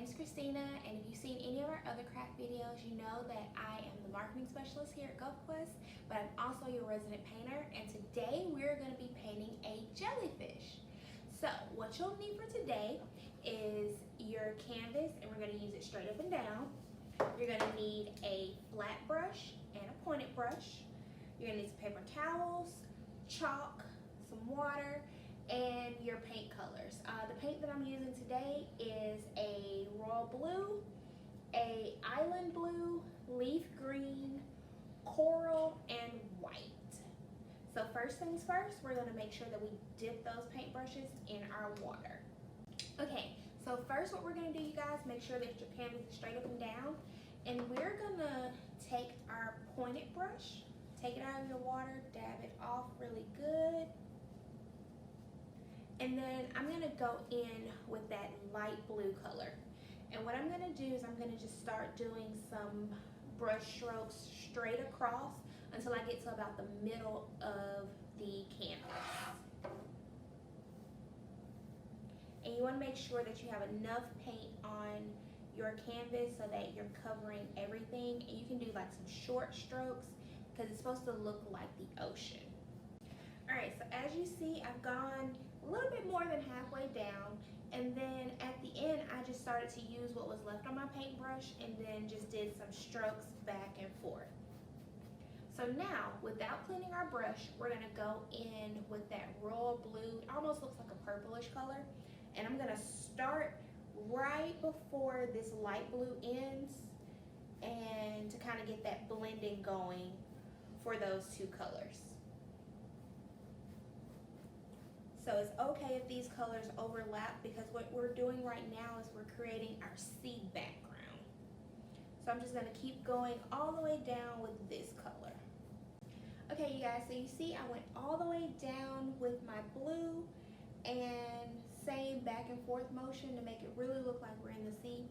is Christina, and if you've seen any of our other craft videos, you know that I am the marketing specialist here at GulfQuest, but I'm also your resident painter, and today we're going to be painting a jellyfish. So what you'll need for today is your canvas, and we're going to use it straight up and down. You're going to need a flat brush and a pointed brush. You're going to need some paper towels, chalk, some water, and your paint colors. The paint that I'm using today is a royal blue, a island blue, leaf green, coral, and white. So first things first, we're going to make sure that we dip those paintbrushes in our water. Okay, so first what we're going to do, you guys, make sure that your canvas is straight up and down, and we're going to take our pointed brush, take it out of your water, dab it off really good. And then I'm gonna go in with that light blue color. And what I'm gonna do is I'm gonna just start doing some brush strokes straight across until I get to about the middle of the canvas. And you wanna make sure that you have enough paint on your canvas so that you're covering everything. And you can do like some short strokes because it's supposed to look like the ocean. All right, so as you see, I've gone a little bit more than halfway down, and then at the end I just started to use what was left on my paintbrush and then just did some strokes back and forth. So now, without cleaning our brush, we're gonna go in with that royal blue. It almost looks like a purplish color, and I'm gonna start right before this light blue ends, and to kind of get that blending going for those two colors. So it's okay if these colors overlap because what we're doing right now is we're creating our sea background. So I'm just gonna keep going all the way down with this color. Okay, you guys, so you see I went all the way down with my blue and same back and forth motion to make it really look like we're in the sea.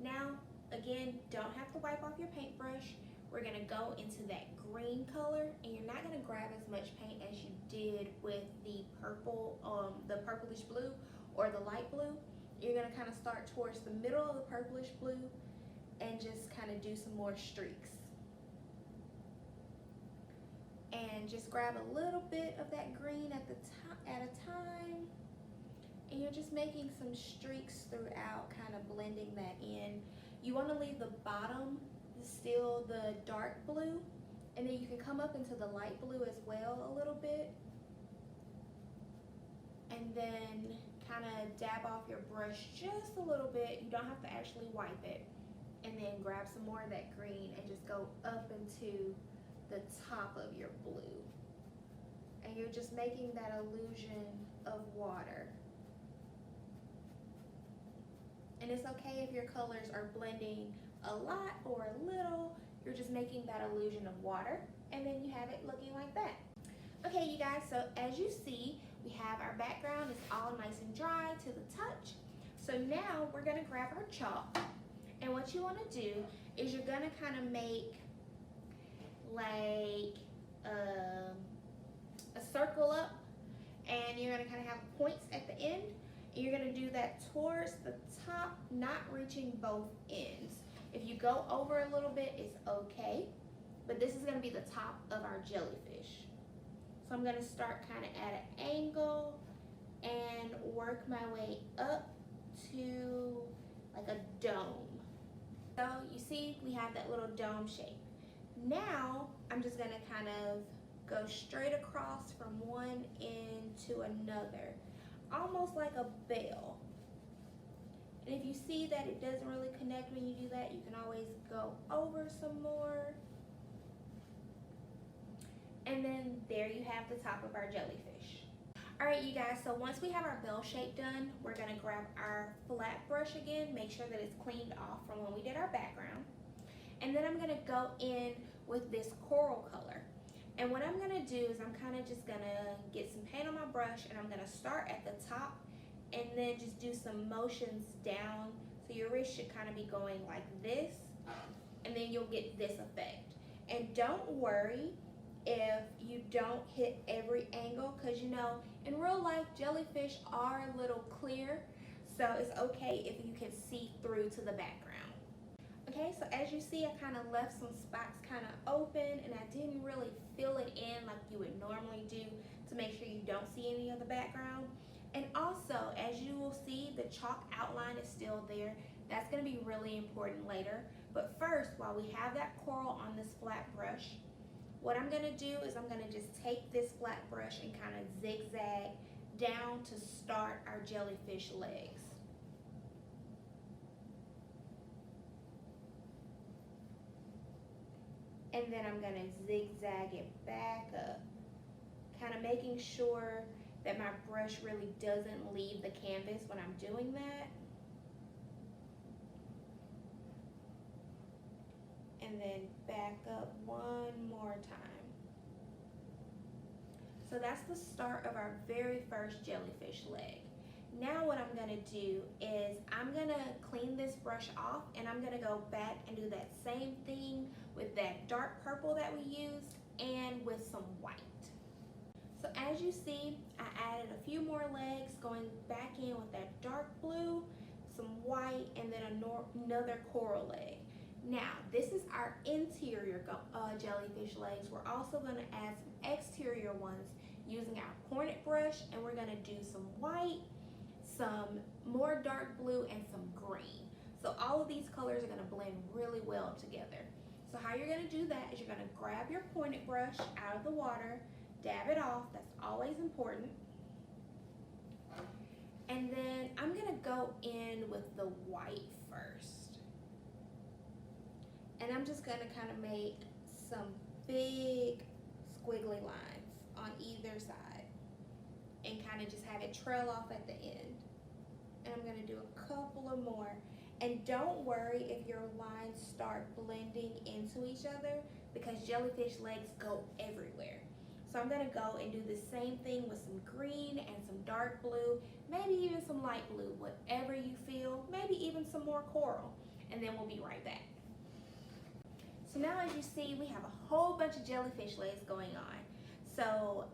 Now, again, don't have to wipe off your paintbrush. We're gonna go into that green color, and you're not gonna grab as much paint as you did with the purple, the purplish blue or the light blue. You're gonna kind of start towards the middle of the purplish blue and just kind of do some more streaks. And just grab a little bit of that green at a time, and you're just making some streaks throughout, kind of blending that in. You want to leave the bottom still the dark blue, and then you can come up into the light blue as well a little bit, and then kind of dab off your brush just a little bit. You don't have to actually wipe it, and then grab some more of that green and just go up into the top of your blue, and you're just making that illusion of water. And it's okay if your colors are blending a lot or a little. You're just making that illusion of water, and then you have it looking like that. Okay, you guys, so as you see, we have our background. It's all nice and dry to the touch. So now we're gonna grab our chalk, and what you wanna do is you're gonna kind of make like a circle up, and you're gonna kind of have points at the end. And you're gonna do that towards the top, not reaching both ends. If you go over a little bit, it's okay, but this is gonna be the top of our jellyfish. So I'm gonna start kind of at an angle and work my way up to like a dome. So you see, we have that little dome shape. Now, I'm just gonna kind of go straight across from one end to another, almost like a bell. And if you see that it doesn't really connect when you do that, you can always go over some more. And then there you have the top of our jellyfish. All right, you guys, so once we have our bell shape done, we're gonna grab our flat brush again, make sure that it's cleaned off from when we did our background. And then I'm gonna go in with this coral color. And what I'm gonna do is I'm kind of just gonna get some paint on my brush, and I'm gonna start at the top and then just do some motions down. So your wrist should kind of be going like this, and then you'll get this effect. And don't worry if you don't hit every angle, because you know, in real life, jellyfish are a little clear. So it's okay if you can see through to the background. Okay, so as you see, I kind of left some spots kind of open, and I didn't really fill it in like you would normally do to make sure you don't see any of the background. And also, as you will see, the chalk outline is still there. That's going to be really important later. But first, while we have that coral on this flat brush, what I'm going to do is I'm going to just take this flat brush and kind of zigzag down to start our jellyfish legs. And then I'm going to zigzag it back up, kind of making sure that my brush really doesn't leave the canvas when I'm doing that. And then back up one more time. So that's the start of our very first jellyfish leg. Now what I'm gonna do is I'm gonna clean this brush off, and I'm gonna go back and do that same thing with that dark purple that we used and with some white. So as you see, I added a few more legs, going back in with that dark blue, some white, and then another coral leg. Now, this is our interior jellyfish legs. We're also going to add some exterior ones using our pointed brush, and we're going to do some white, some more dark blue, and some green. So all of these colors are going to blend really well together. So how you're going to do that is you're going to grab your pointed brush out of the water, dab it off. That's always important. And then I'm going to go in with the white first. And I'm just going to kind of make some big squiggly lines on either side and kind of just have it trail off at the end. And I'm going to do a couple of more. And don't worry if your lines start blending into each other, because jellyfish legs go everywhere. So I'm going to go and do the same thing with some green and some dark blue, maybe even some light blue, whatever you feel, maybe even some more coral. And then we'll be right back. So now as you see, we have a whole bunch of jellyfish legs going on. So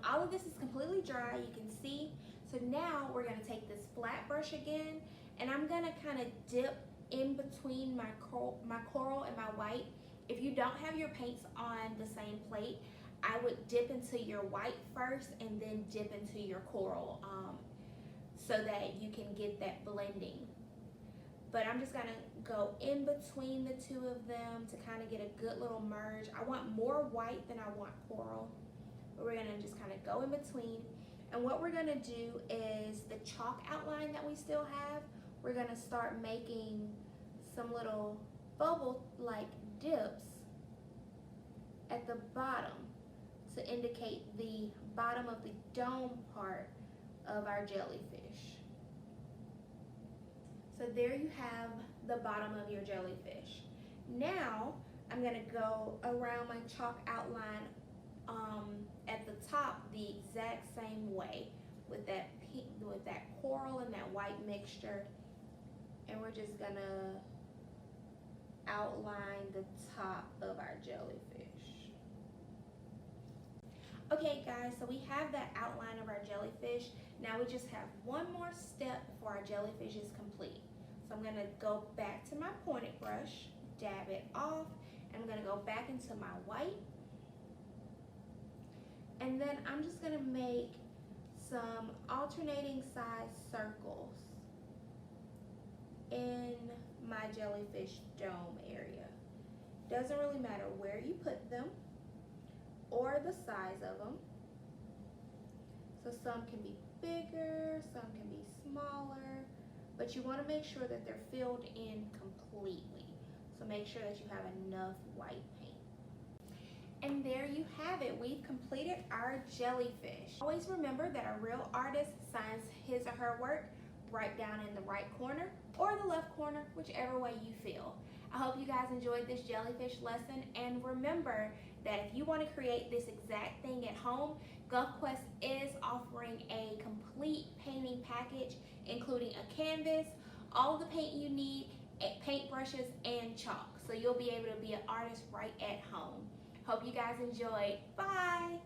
all of this is completely dry, you can see. So now we're going to take this flat brush again, and I'm going to kind of dip in between my coral and my white. If you don't have your paints on the same plate, I would dip into your white first and then dip into your coral so that you can get that blending. But I'm just going to go in between the two of them to kind of get a good little merge. I want more white than I want coral, but we're going to just kind of go in between. And what we're going to do is the chalk outline that we still have, we're going to start making some little bubble-like dips at the bottom to indicate the bottom of the dome part of our jellyfish. So there you have the bottom of your jellyfish. Now I'm going to go around my chalk outline at the top the exact same way with that coral and that white mixture, and we're just going to outline the top of our jellyfish. Okay guys, so we have that outline of our jellyfish. Now we just have one more step before our jellyfish is complete. So I'm going to go back to my pointed brush, dab it off, and I'm going to go back into my white. And then I'm just going to make some alternating size circles in my jellyfish dome area. Doesn't really matter where you put them or the size of them. So some can be bigger, some can be smaller, but you want to make sure that they're filled in completely. So make sure that you have enough white paint. And there you have it. We've completed our jellyfish. Always remember that a real artist signs his or her work right down in the right corner or the left corner, whichever way you feel. I hope you guys enjoyed this jellyfish lesson, and remember that if you want to create this exact thing at home, GulfQuest is offering a complete painting package, including a canvas, all the paint you need, paint brushes, and chalk. So you'll be able to be an artist right at home. Hope you guys enjoyed. Bye!